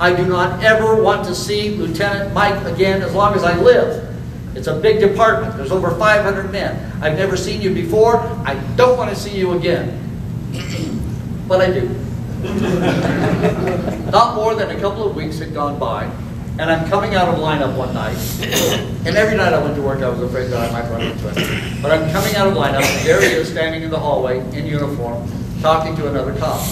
I do not ever want to see Lieutenant Mike again as long as I live. It's a big department. There's over 500 men. I've never seen you before. I don't want to see you again. But I do. Not more than a couple of weeks had gone by, and I'm coming out of lineup one night. And every night I went to work, I was afraid that I might run into him. But I'm coming out of lineup, and there he is standing in the hallway in uniform, talking to another cop.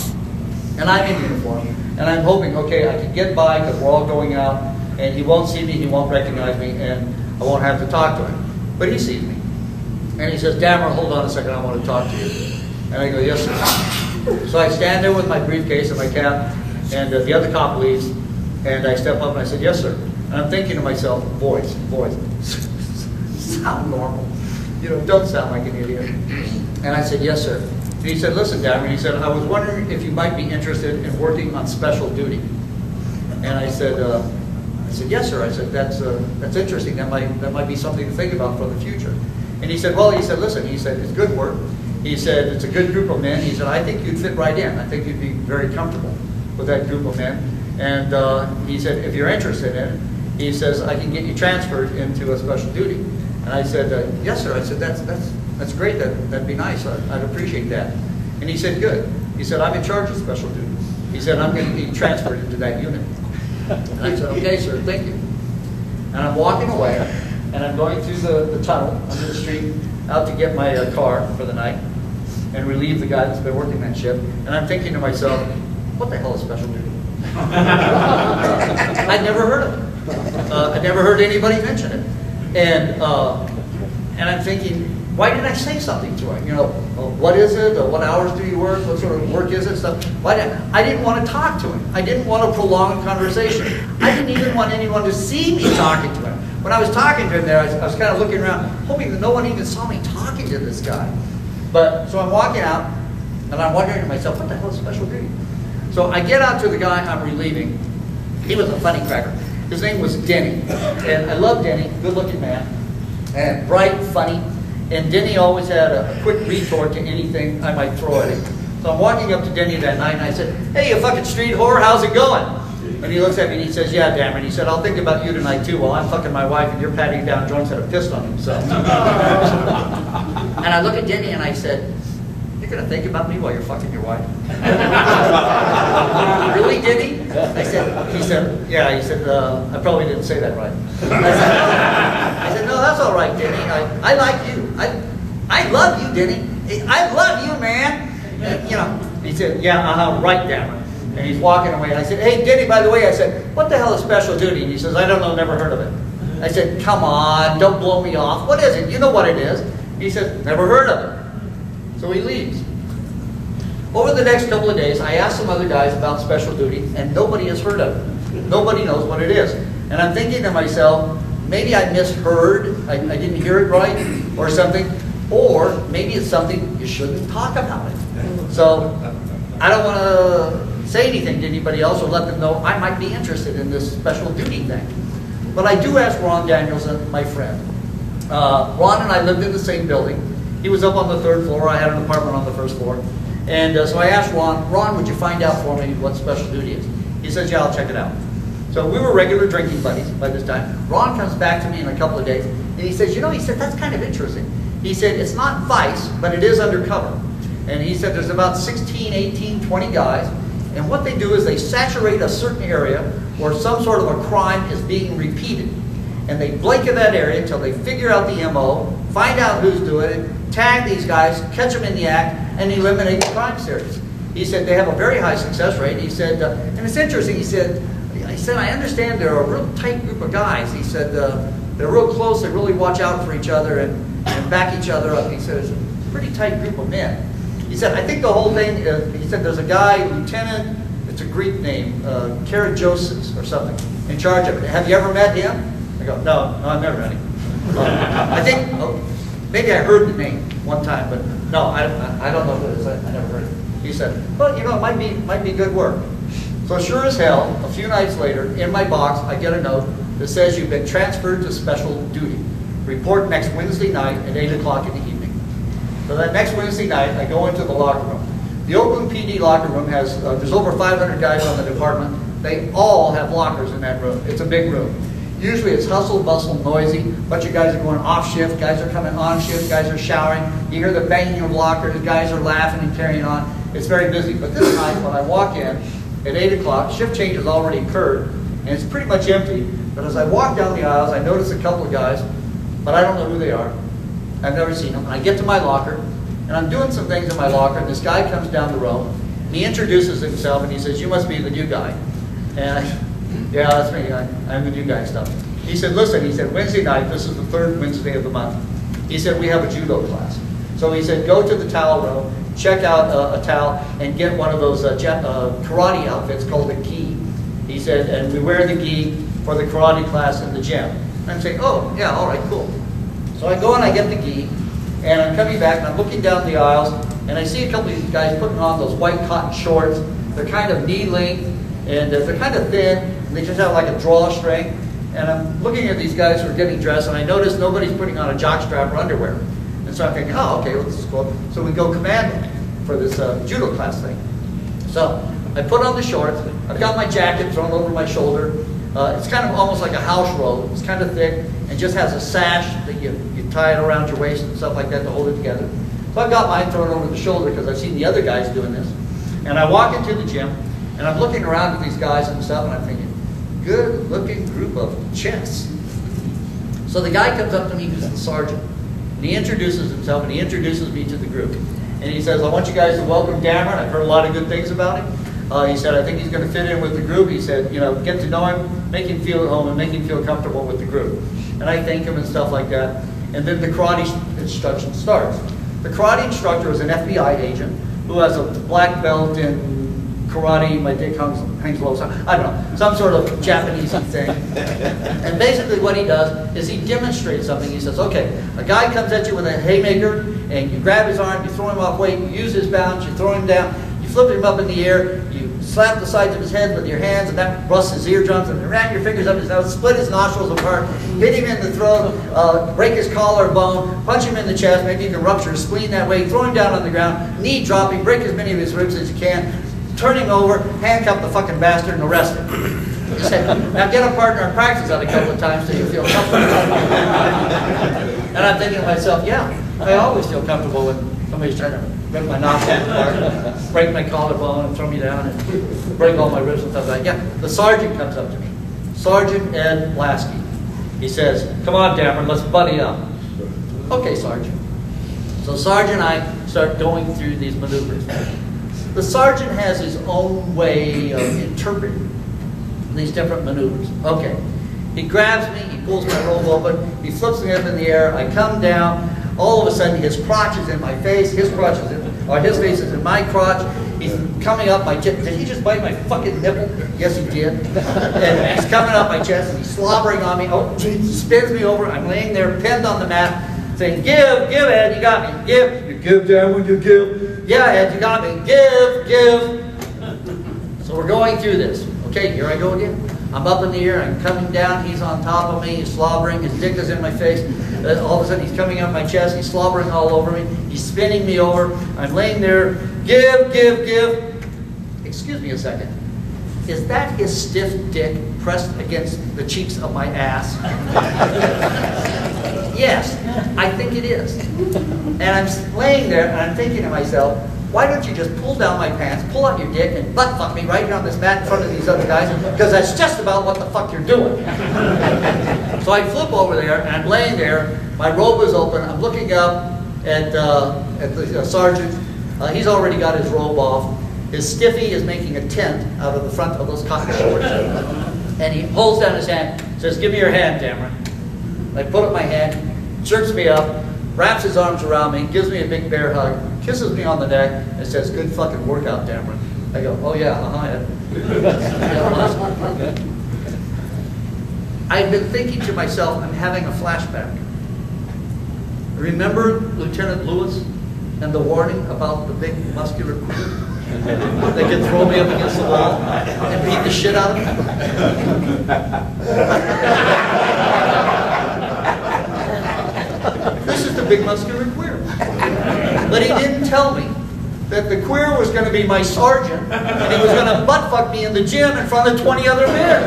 And I'm in uniform, and I'm hoping, okay, I can get by because we're all going out, and he won't see me, he won't recognize me, and I won't have to talk to him. But he sees me. And he says, Damron, hold on a second, I want to talk to you. And I go, yes, sir. So I stand there with my briefcase and my cap, and the other cop leaves, and I step up and I said, yes, sir. And I'm thinking to myself, voice, sound normal. You know, don't sound like an idiot. And I said, yes, sir. And he said, listen, Damron, he said, I was wondering if you might be interested in working on special duty. And I said, yes, sir. I said, that's interesting. That might be something to think about for the future. And he said, well, he said, listen, he said, it's good work. He said, it's a good group of men. He said, I think you'd fit right in. I think you'd be very comfortable with that group of men. And he said, if you're interested in it, he says, I can get you transferred into a special duty. And I said, yes, sir. I said, that's great. That'd be nice. I'd appreciate that. And he said, good. He said, I'm in charge of special duties. He said, I'm going to be transferred into that unit. And I said, okay, sir, thank you. And I'm walking away, and I'm going through the tunnel under the street out to get my car for the night and relieve the guy that's been working that shift. And I'm thinking to myself, what the hell is special duty? I'd never heard of it. I'd never heard anybody mention it. And I'm thinking, why didn't I say something to him? You know, what is it? What hours do you work? What sort of work is it? Stuff. I didn't want to talk to him. I didn't want to prolong a conversation. I didn't even want anyone to see me talking to him. When I was talking to him there, I was kind of looking around, hoping that no one even saw me talking to this guy. But so I'm walking out, and I'm wondering to myself, what the hell is special duty? So I get out to the guy I'm relieving. He was a funny cracker. His name was Denny, and I love Denny, good-looking man, and bright, funny. And Denny always had a quick retort to anything I might throw at him. So I'm walking up to Denny that night, and I said, hey, you fucking street whore, how's it going? And he looks at me and he says, yeah, Damron. He said, I'll think about you tonight too while I'm fucking my wife and you're patting down joints that have pissed on himself. And I look at Denny and I said, you're going to think about me while you're fucking your wife? Really, Denny? He said, yeah. He said, I probably didn't say that right. I said, no, that's all right, Denny. I like you. I love you, Denny. I love you, man. And, you know, he said, yeah, right, Damron. And he's walking away. And I said, hey, Denny, by the way, I said, what the hell is special duty? And he says, I don't know, never heard of it. I said, come on, don't blow me off. What is it? You know what it is. He said, never heard of it. So he leaves. Over the next couple of days, I asked some other guys about special duty, and nobody has heard of it. Nobody knows what it is. And I'm thinking to myself, maybe I misheard, I didn't hear it right, or something, or maybe it's something you shouldn't talk about it. So I don't want to say anything to anybody else or let them know I might be interested in this special duty thing. But I do ask Ron Danielson, my friend. Ron and I lived in the same building. He was up on the 3rd floor. I had an apartment on the 1st floor. And so I asked Ron, would you find out for me what special duty is? He says, yeah, I'll check it out. So we were regular drinking buddies by this time. Ron comes back to me in a couple of days, and he says, you know, he said, that's kind of interesting. He said, it's not vice, but it is undercover. And he said, there's about 16, 18, 20 guys, and what they do is they saturate a certain area where some sort of a crime is being repeated. And they blanket that area until they figure out the MO, find out who's doing it, tag these guys, catch them in the act, and eliminate the crime series. He said they have a very high success rate. He said, and it's interesting, he said, I understand they're a real tight group of guys. He said, they're real close, they really watch out for each other and back each other up. He said, it's a pretty tight group of men. He said, I think the whole thing, he said, there's a guy, Lieutenant, it's a Greek name, Karagioses or something, in charge of it. Have you ever met him? I go, no, I've never met him. I think, maybe I heard the name one time, but no, I don't know who it is. I never heard it. He said, well, you know, it might be good work. So sure as hell, a few nights later, in my box, I get a note that says you've been transferred to special duty. Report next Wednesday night at 8 o'clock in the evening. So that next Wednesday night, I go into the locker room. The Oakland PD locker room has, there's over 500 guys on the department. They all have lockers in that room. It's a big room. Usually it's hustle, bustle, noisy. A bunch of guys are going off shift, guys are coming on shift, guys are showering. You hear the banging of lockers, guys are laughing and carrying on. It's very busy. But this night when I walk in at 8 o'clock, shift change has already occurred, and it's pretty much empty. But as I walk down the aisles, I notice a couple of guys, but I don't know who they are. I've never seen them. And I get to my locker, and I'm doing some things in my locker, and this guy comes down the row, and he introduces himself, and he says, "You must be the new guy." And yeah, that's me. I'm the new guy stuff. He said, "Listen," he said, "Wednesday night, this is the 3rd Wednesday of the month. He said, we have a judo class. So he said, go to the towel room, check out a towel, and get one of those karate outfits called a gi." He said, "and we wear the gi for the karate class in the gym." And I'm saying, "Oh, yeah, all right, cool." So I go and I get the gi, and I'm coming back, and I'm looking down the aisles, and I see a couple of these guys putting on those white cotton shorts. They're kind of knee length, and they're kind of thin, and they just have like a drawstring. And I'm looking at these guys who are getting dressed, and I notice nobody's putting on a jockstrap or underwear. And so I'm thinking, oh, okay, well, this is cool. So we go commando for this judo class thing. So I put on the shorts. I've got my jacket thrown over my shoulder. It's kind of almost like a house robe. It's kind of thick and just has a sash that you tie it around your waist and stuff like that to hold it together. So I've got mine thrown over the shoulder because I've seen the other guys doing this. And I walk into the gym, and I'm looking around at these guys and stuff, and I'm thinking, good-looking group of chess. So the guy comes up to me, who's the sergeant, and he introduces himself, and he introduces me to the group. And he says, "I want you guys to welcome Damron. I've heard a lot of good things about him." He said, "I think he's going to fit in with the group." He said, "You know, get to know him, make him feel at home, and make him feel comfortable with the group." And I thank him and stuff like that. And then the karate instruction starts. The karate instructor is an FBI agent who has a black belt in karate. My dick hangs low. I don't know, some sort of Japanese thing. And basically what he does is he demonstrates something. He says, okay, a guy comes at you with a haymaker, and you grab his arm, you throw him off weight, you use his balance, you throw him down, you flip him up in the air, you slap the sides of his head with your hands, and that busts his eardrums, and ram your fingers up his nose, split his nostrils apart, hit him in the throat, break his collarbone, punch him in the chest, maybe you can rupture his spleen that way, throw him down on the ground, knee dropping, break as many of his ribs as you can, turn him over, handcuff the fucking bastard, and arrest him. He said, now get a partner and practice that a couple of times so you feel comfortable. And I'm thinking to myself, yeah, I always feel comfortable when somebody's trying to rip my nostrils apart, break my collarbone and throw me down and break all my ribs and stuff like that. Yeah, the sergeant comes up to me, Sergeant Ed Lasky. He says, come on, Damron, let's buddy up. Okay, Sergeant. So Sergeant and I start going through these maneuvers. The sergeant has his own way of interpreting these different maneuvers. Okay, he grabs me, he pulls my robe open, he flips me up in the air, I come down, all of a sudden his crotch is in my face, his crotch is in, or his face is in my crotch, he's coming up my chest. Did he just bite my fucking nipple? Yes, he did. And he's coming up my chest and he's slobbering on me. Oh, he spins me over, I'm laying there pinned on the mat, saying, give, Ed, you got me, give. You give, Damron, you give. Yeah, Ed, you got me, give. So we're going through this. Okay, here I go again. I'm up in the air, I'm coming down, he's on top of me, he's slobbering, his dick is in my face. All of a sudden he's coming up my chest, he's slobbering all over me, he's spinning me over, I'm laying there, give. Excuse me a second. Is that his stiff dick pressed against the cheeks of my ass? Yes, I think it is. And I'm laying there and I'm thinking to myself, why don't you just pull down my pants, pull out your dick, and butt fuck me right here on this mat in front of these other guys, because that's just about what the fuck you're doing. So I flip over there and I'm laying there, my robe is open, I'm looking up at the sergeant. He's already got his robe off. His stiffy is making a tent out of the front of those cotton shorts. And he holds down his hand, says, give me your hand, Damron. I put up my hand, jerks me up, wraps his arms around me, gives me a big bear hug, kisses me on the neck, and says, good fucking workout, Damron. I go, oh yeah, I've been thinking to myself, I'm having a flashback. Remember Lieutenant Lewis and the warning about the big muscular queer? They could throw me up against the wall and beat the shit out of me? This is the big muscular queer. But he didn't tell me that the queer was going to be my sergeant, and he was going to butt fuck me in the gym in front of 20 other men.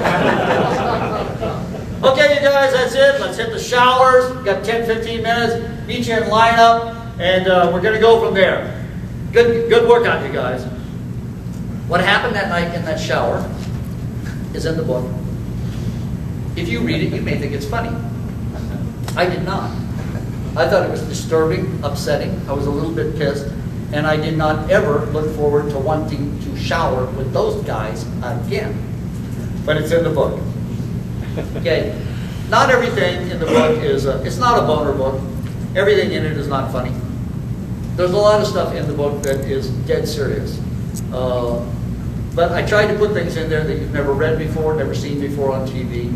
Okay, you guys, that's it. Let's hit the showers. We've got 10, 15 minutes. Meet you in lineup, and we're going to go from there. Good workout, you guys. What happened that night in that shower is in the book. If you read it, you may think it's funny. I did not. I thought it was disturbing, upsetting. I was a little bit pissed. And I did not ever look forward to wanting to shower with those guys again. But it's in the book. Okay. Not everything in the book is, it's not a boner book. Everything in it is not funny. There's a lot of stuff in the book that is dead serious. But I tried to put things in there that you've never read before, never seen before on TV.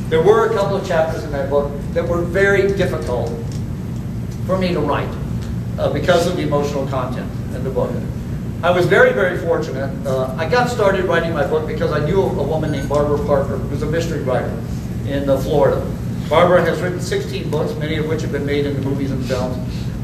There were a couple of chapters in that book that were very difficult for me to write because of the emotional content in the book. I was very, very fortunate. I got started writing my book because I knew a woman named Barbara Parker, who's a mystery writer in Florida. Barbara has written 16 books, many of which have been made into movies and films.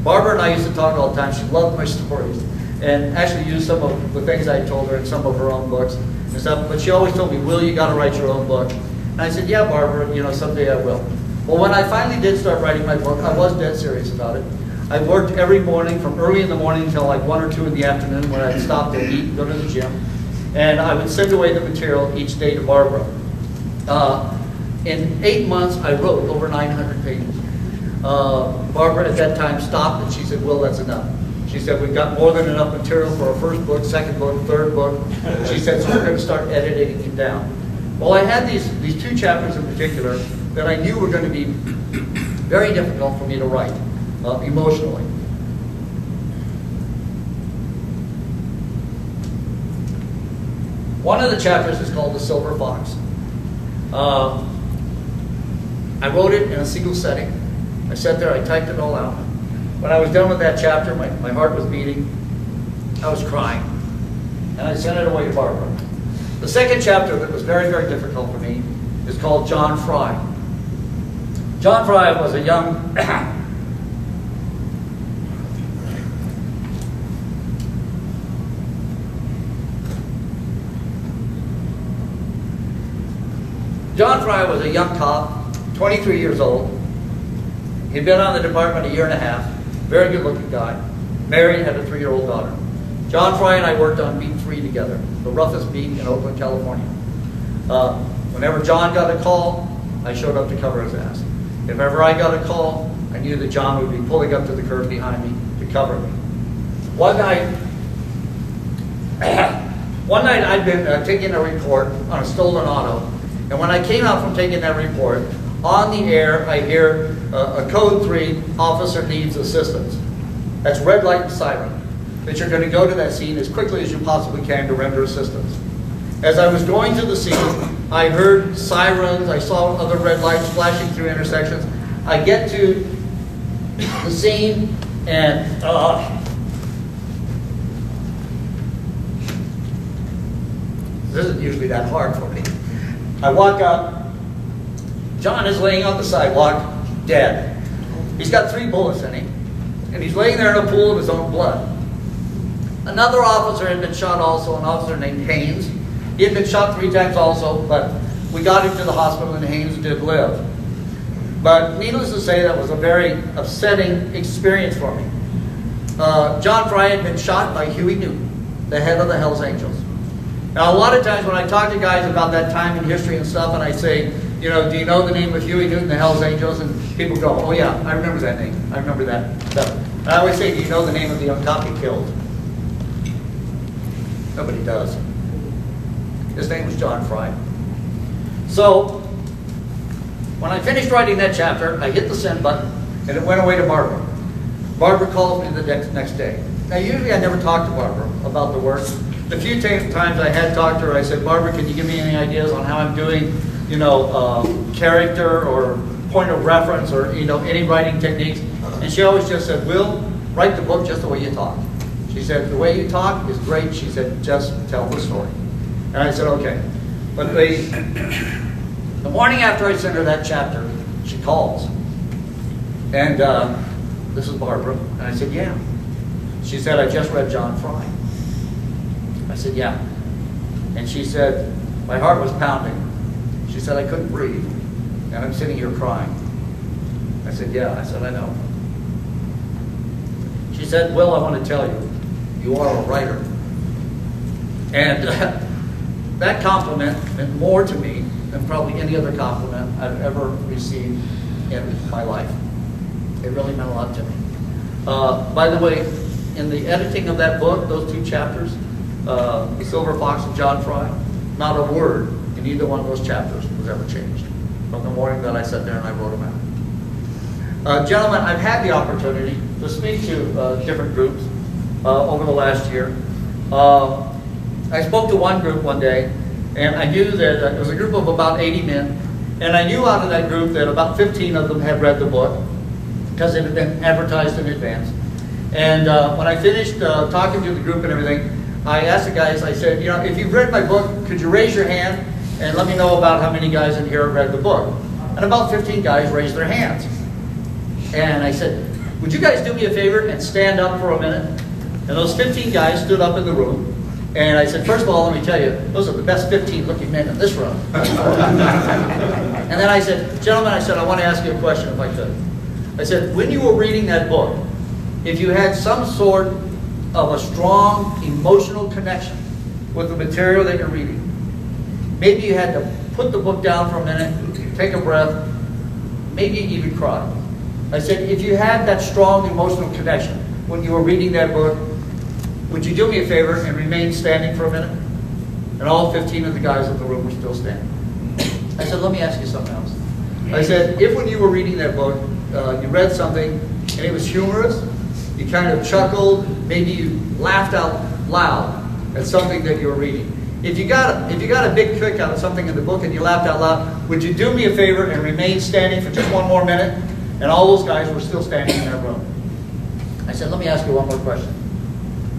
Barbara and I used to talk all the time. She loved my stories and actually used some of the things I told her in some of her own books and stuff. But she always told me, Will, you got to write your own book. And I said, yeah, Barbara, you know, someday I will. Well, when I finally did start writing my book, I was dead serious about it. I worked every morning from early in the morning until like 1 or 2 in the afternoon when I'd stop to eat, go to the gym. And I would send away the material each day to Barbara. In 8 months, I wrote over 900 pages. Barbara at that time stopped and she said, Will, that's enough. She said, we've got more than enough material for our first book, second book, third book. She said, so we're going to start editing it down. Well, I had these 2 chapters in particular that I knew were going to be very difficult for me to write emotionally. One of the chapters is called The Silver Fox. I wrote it in a single setting. I sat there, I typed it all out. When I was done with that chapter, my heart was beating. I was crying. And I sent it away to Barbara. The second chapter that was very, very difficult for me is called John Fry. John Fry was a young... John Fry was a young cop, 23 years old. He'd been on the department a year and a half. Very good-looking guy. Married, had a 3-year-old daughter. John Fry and I worked on Beat 3 together, the roughest beat in Oakland, California. Whenever John got a call, I showed up to cover his ass. If ever I got a call, I knew that John would be pulling up to the curb behind me to cover me. One night I'd been taking a report on a stolen auto, and when I came out from taking that report, on the air I hear a code 3 officer needs assistance. That's red light and siren. That you're going to go to that scene as quickly as you possibly can to render assistance. As I was going to the scene, I heard sirens, I saw other red lights flashing through intersections. I get to the scene and this isn't usually that hard for me. I walk up, John is laying on the sidewalk, dead. He's got 3 bullets in him, and he's laying there in a pool of his own blood. Another officer had been shot also, an officer named Haynes. He had been shot 3 times also, but we got him to the hospital and Haynes did live. But needless to say, that was a very upsetting experience for me. John Fry had been shot by Huey Newton, the head of the Hells Angels. Now, a lot of times when I talk to guys about that time in history and stuff, and I say, you know, do you know the name of Huey Newton, the Hells Angels? And people go, oh yeah, I remember that name. I remember that stuff. And I always say, do you know the name of the young cop he killed? Nobody does. His name was John Fry. So, when I finished writing that chapter, I hit the send button, and it went away to Barbara. Barbara calls me the next day. Now, usually I never talk to Barbara about the work. The few times I had talked to her, I said, Barbara, can you give me any ideas on how I'm doing, you know, character or point of reference or, you know, any writing techniques? And she always just said, Will, write the book just the way you talk. She said, the way you talk is great. She said, just tell the story. And I said, okay. But the morning after I sent her that chapter, she calls. And this is Barbara. And I said, yeah. She said, I just read John Fry. I said, yeah. And she said, my heart was pounding. She said, I couldn't breathe. And I'm sitting here crying. I said, yeah. I said, I know. She said, Will, I want to tell you, you are a writer. And that compliment meant more to me than probably any other compliment I've ever received in my life. It really meant a lot to me. By the way, in the editing of that book, those 2 chapters, The Silver Fox and John Fry, not a word in either one of those chapters was ever changed from the morning that I sat there and I wrote them out. Gentlemen, I've had the opportunity to speak to different groups over the last year. I spoke to one group one day, and I knew that it was a group of about 80 men, and I knew out of that group that about 15 of them had read the book because it had been advertised in advance. And when I finished talking to the group and everything, I asked the guys, I said, you know, if you've read my book, could you raise your hand and let me know about how many guys in here have read the book? And about 15 guys raised their hands. And I said, would you guys do me a favor and stand up for a minute? And those 15 guys stood up in the room. And I said, first of all, let me tell you, those are the best 15 looking men in this room. And then I said, gentlemen, I said, I want to ask you a question if I could. I said, when you were reading that book, if you had some sort of a strong emotional connection with the material that you're reading, maybe you had to put the book down for a minute, take a breath, maybe even cry. I said, if you had that strong emotional connection when you were reading that book, would you do me a favor and remain standing for a minute? And all 15 of the guys in the room were still standing. I said, let me ask you something else. I said, if when you were reading that book, you read something and it was humorous, you kind of chuckled, maybe you laughed out loud at something that you were reading. If you got a big kick out of something in the book and you laughed out loud, would you do me a favor and remain standing for just one more minute? And all those guys were still standing in that room. I said, let me ask you one more question.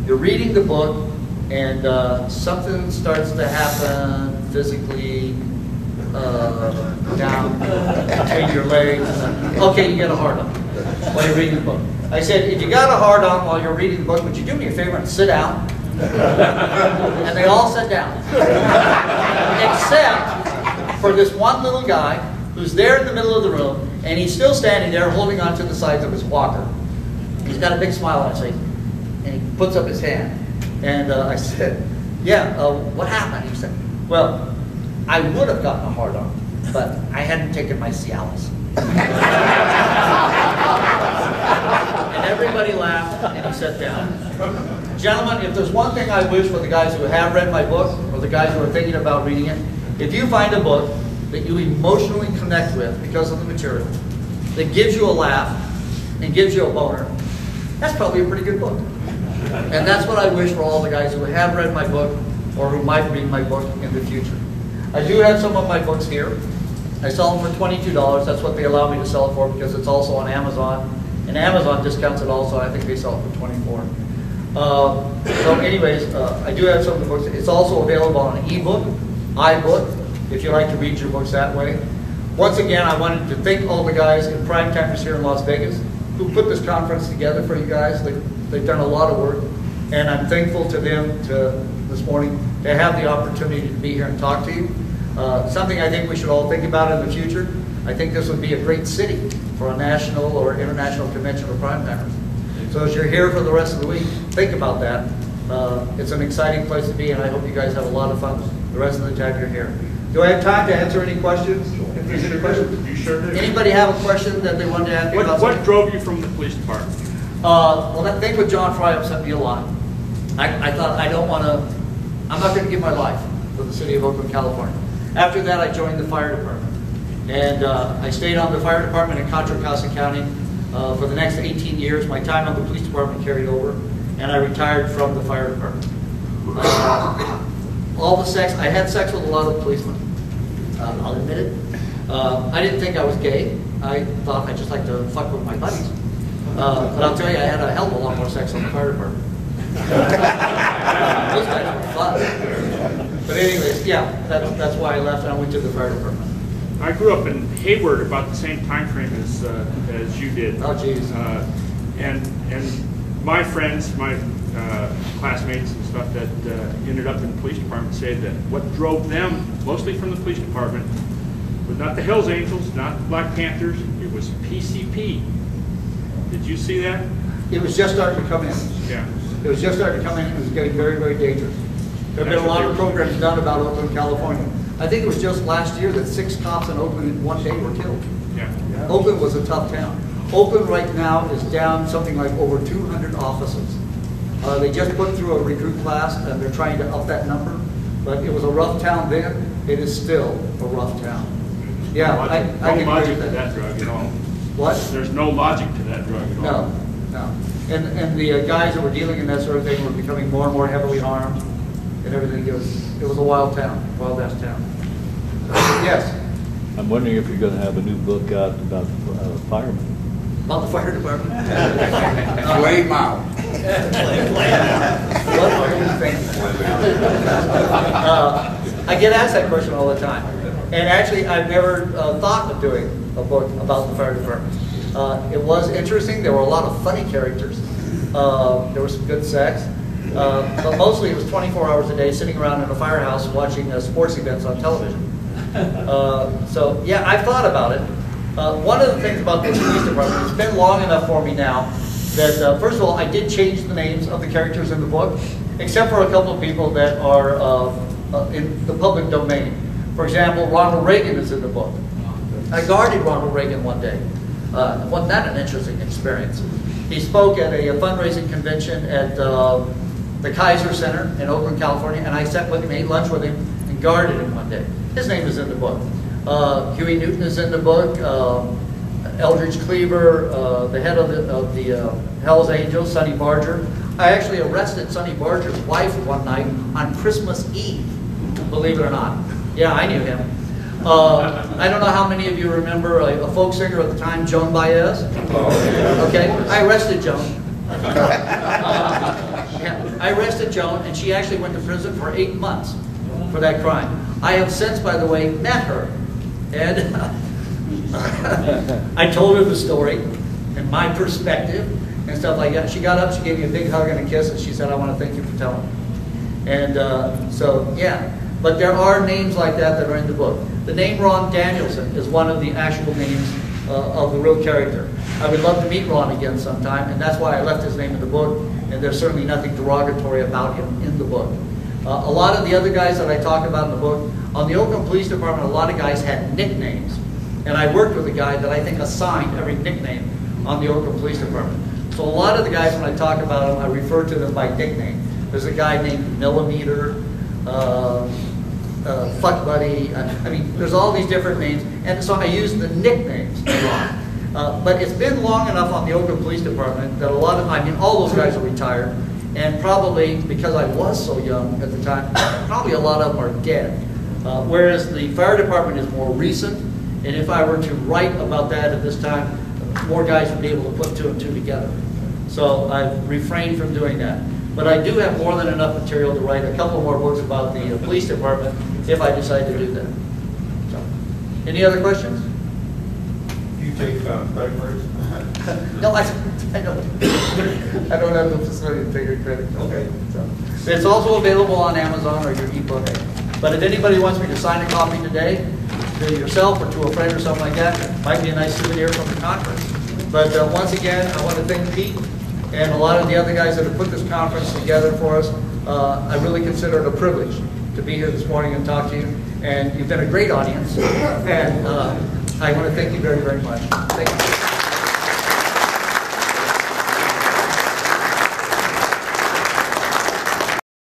You're reading the book and something starts to happen physically down between your legs. Okay, you get a hard on while you're reading the book. I said, if you got a hard on while you're reading the book, would you do me a favor and sit down? And they all sat down. Except for this one little guy who's there in the middle of the room, and he's still standing there holding onto the sides of his walker. He's got a big smile on his face, and he puts up his hand. And I said, yeah, what happened? He said, well, I would have gotten a hard on, but I hadn't taken my Cialis. And everybody laughed, and he sat down. Gentlemen, if there's one thing I wish for the guys who have read my book, or the guys who are thinking about reading it, if you find a book that you emotionally connect with because of the material, that gives you a laugh and gives you a boner, that's probably a pretty good book. And that's what I wish for all the guys who have read my book or who might read my book in the future. I do have some of my books here. I sell them for $22. That's what they allow me to sell it for because it's also on Amazon. And Amazon discounts it also. I think they sell it for $24. So anyways, I do have some of the books. It's also available on an ebook, iBook, if you like to read your books that way. Once again, I wanted to thank all the guys in Prime Timers here in Las Vegas who put this conference together for you guys. They've done a lot of work, and I'm thankful to them this morning to have the opportunity to be here and talk to you. Something I think we should all think about in the future. I think this would be a great city for a national or international convention of Prime Timers. So as you're here for the rest of the week, think about that. It's an exciting place to be, and I hope you guys have a lot of fun the rest of the time you're here. Do I have time to answer any questions? If there's any questions? You sure do. Anybody have a question that they wanted to ask me about? What drove you from the police department? Well, that thing with John Fry upset me a lot. I thought I'm not going to give my life for the city of Oakland, California. After that, I joined the fire department. And I stayed on the fire department in Contra Costa County for the next 18 years. My time on the police department carried over, and I retired from the fire department. I had sex with a lot of policemen. I'll admit it. I didn't think I was gay. I thought I just like to fuck with my buddies. But I'll tell you, I had a hell of a lot more sex on the fire department. Those guys were fun. But anyways, yeah, that's why I left and I went to the fire department. I grew up in Hayward about the same time frame as you did. Oh, geez. And my friends, my classmates and stuff that ended up in the police department said that what drove them, mostly from the police department, was not the Hells Angels, not the Black Panthers, it was PCP. Did you see that? It was just starting to come in. Yeah. It was just starting to come in, and it was getting very, very dangerous. There have been a lot of programs done about Oakland, California. I think it was just last year that 6 cops in Oakland in one day were killed. Yeah. Oakland was a tough town. Oakland right now is down something like over 200 officers. They just put through a recruit class, and they're trying to up that number. But it was a rough town then. It is still a rough town. Yeah, no I can logic agree to with that drug at all. What? There's no logic to that drug at all. No. And the guys that were dealing in that sort of thing were becoming more and more heavily armed and everything. It was a wild town, wild-ass town. Yes? I'm wondering if you're going to have a new book out about firemen. About the fire department? Play him out. What are you thinking? I get asked that question all the time. And actually, I've never thought of doing a book about the fire department. It was interesting. There were a lot of funny characters. There was some good sex. But mostly it was 24 hours a day sitting around in a firehouse watching sports events on television. So, yeah, I've thought about it. One of the things about the police department, it's been long enough for me now that, first of all, I did change the names of the characters in the book, except for a couple of people that are in the public domain. For example, Ronald Reagan is in the book. I guarded Ronald Reagan one day. Wasn't that an interesting experience? He spoke at a fundraising convention at the Kaiser Center in Oakland, California, and I sat with him, ate lunch with him, and guarded him one day. His name is in the book. Huey Newton is in the book. Eldridge Cleaver, the head of the Hells Angels, Sonny Barger. I actually arrested Sonny Barger's wife one night on Christmas Eve, believe it or not. Yeah, I knew him. I don't know how many of you remember a folk singer at the time, Joan Baez. Okay, I arrested Joan. I arrested Joan, and she actually went to prison for 8 months for that crime. I have since, by the way, met her. And I told her the story and my perspective and stuff like that. She got up, she gave me a big hug and a kiss, and she said, "I want to thank you for telling me." And so, yeah. But there are names like that are in the book. The name Ron Danielson is one of the actual names of the real character. I would love to meet Ron again sometime, and that's why I left his name in the book, and there's certainly nothing derogatory about him in the book. A lot of the other guys that I talk about in the book, on the Oakland Police Department, a lot of guys had nicknames. And I worked with a guy that I think assigned every nickname on the Oakland Police Department. So a lot of the guys, when I talk about them, I refer to them by nickname. There's a guy named Millimeter, Fuck Buddy. I mean, there's all these different names. And so I use the nicknames a lot. But it's been long enough on the Oakland Police Department that a lot of, I mean, all those guys are retired. And probably, because I was so young at the time, probably a lot of them are dead. Whereas the fire department is more recent, and if I were to write about that at this time, more guys would be able to put 2 and 2 together. So I've refrained from doing that. But I do have more than enough material to write a couple more books about the police department if I decide to do that. So, any other questions? Do you take credit cards? No, I don't have the facility to take a credit card. Okay. So, it's also available on Amazon or your ebook. But if anybody wants me to sign a copy today, to yourself or to a friend or something like that, might be a nice souvenir from the conference. But once again, I want to thank Pete and a lot of the other guys that have put this conference together for us. I really consider it a privilege to be here this morning and talk to you. And you've been a great audience. And I want to thank you very, very much. Thank you.